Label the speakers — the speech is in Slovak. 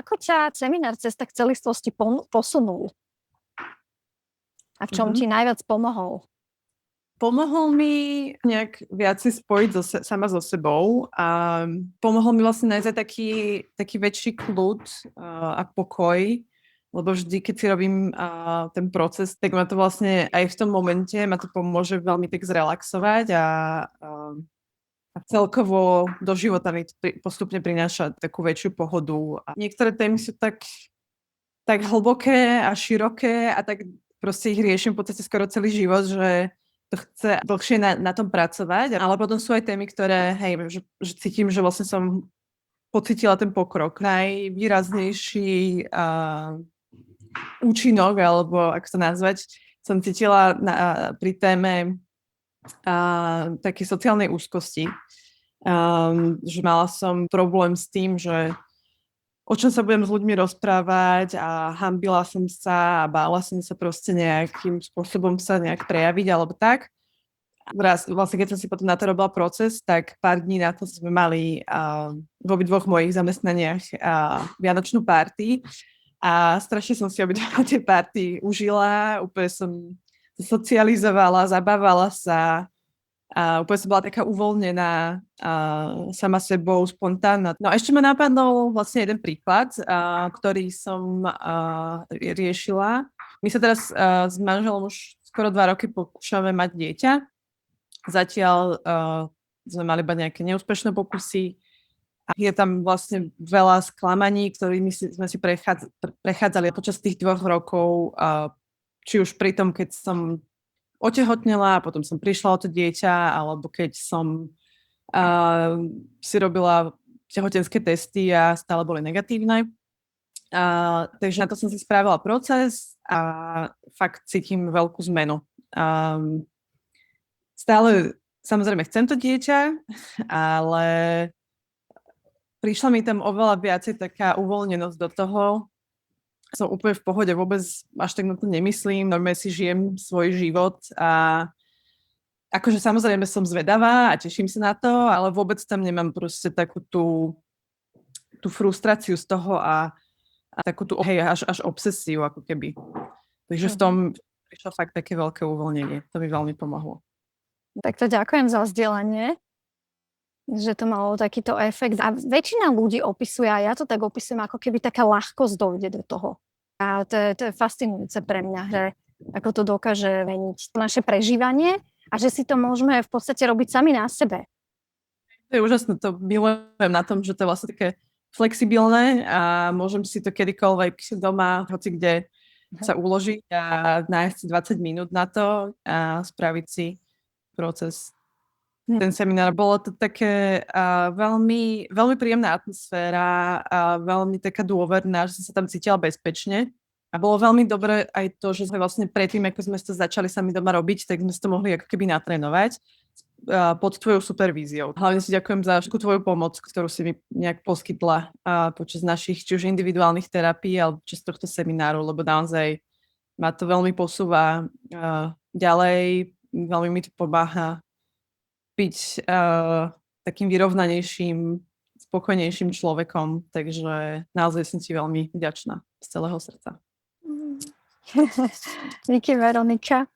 Speaker 1: ako ťa seminár Cesta k celistvosti posunul? A v čom ti najviac pomohol?
Speaker 2: Pomohol mi nejak viac si spojiť sama so sebou a pomohol mi vlastne nájsť taký väčší kľud a pokoj, lebo vždy, keď si robím ten proces, tak ma to vlastne aj v tom momente ma to pomôže veľmi tak zrelaxovať a celkovo do života mi to postupne prináša takú väčšiu pohodu. A niektoré témy sú tak hlboké a široké a tak proste ich riešim v podstate skoro celý život, že to chce dlhšie na tom pracovať, ale potom sú aj témy, ktoré, že cítim, že vlastne som pocítila ten pokrok. Najvýraznejší účinok, alebo ako to nazvať, som cítila pri téme takej sociálnej úzkosti. Že mala som problém s tým, že o čom sa budem s ľuďmi rozprávať a hanbila som sa a bála som sa proste nejakým spôsobom sa nejak prejaviť alebo tak. Vlastne keď som si potom na to robila proces, tak pár dní na to sme mali v obidvoch mojich zamestnaniach vianočnú party a strašne som si obidva tie party užila, úplne som socializovala, zabávala sa. A úplne som bola taká uvoľnená sama sebou, spontánna. No a ešte ma napadol vlastne jeden príklad, ktorý som riešila. My sa teraz s manželom už skoro 2 roky pokúšame mať dieťa. Zatiaľ sme mali iba nejaké neúspešné pokusy. A je tam vlastne veľa sklamaní, ktorými sme si prechádzali počas tých 2 rokov. Či už pri tom, keď som otehotnela a potom som prišla o to dieťa, alebo keď som si robila tehotenské testy a stále boli negatívne. Takže na to som si spravila proces a fakt cítim veľkú zmenu. Stále samozrejme chcem to dieťa, ale prišla mi tam oveľa viacej taká uvoľnenosť do toho. Som úplne v pohode, vôbec až tak na to nemyslím, normálne si žijem svoj život a akože samozrejme som zvedavá a teším sa na to, ale vôbec tam nemám proste takú tú frustráciu z toho a takú tú až obsesiu ako keby. Takže v tom prišlo fakt také veľké uvoľnenie. To mi veľmi pomohlo.
Speaker 1: Tak to ďakujem za vzdelanie, že to malo takýto efekt. A väčšina ľudí opisuje, a ja to tak opisujem, ako keby taká ľahkosť dojde do toho. A to je fascinujúce pre mňa, že ako to dokáže meniť naše prežívanie a že si to môžeme v podstate robiť sami na sebe.
Speaker 2: To je úžasné, to milujem na tom, že to je vlastne také flexibilné a môžem si to kedykoľvek doma, hoci kde sa uložiť a nájsť si 20 minút na to a spraviť si proces. Ten seminár, bolo to také veľmi, veľmi príjemná atmosféra a veľmi taká dôverná, že som sa tam cítila bezpečne. A bolo veľmi dobré aj to, že sme vlastne predtým, ako sme to začali sami doma robiť, tak sme si to mohli ako keby natrénovať pod tvojou supervíziou. Hlavne si ďakujem za všetku tvoju pomoc, ktorú si mi nejak poskytla počas našich či už individuálnych terapií alebo počas tohto semináru, lebo naozaj ma to veľmi posúva ďalej, veľmi mi to pomáha byť takým vyrovnanejším, spokojnejším človekom. Takže naozaj som ti veľmi vďačná z celého srdca.
Speaker 1: Díky, Veronika.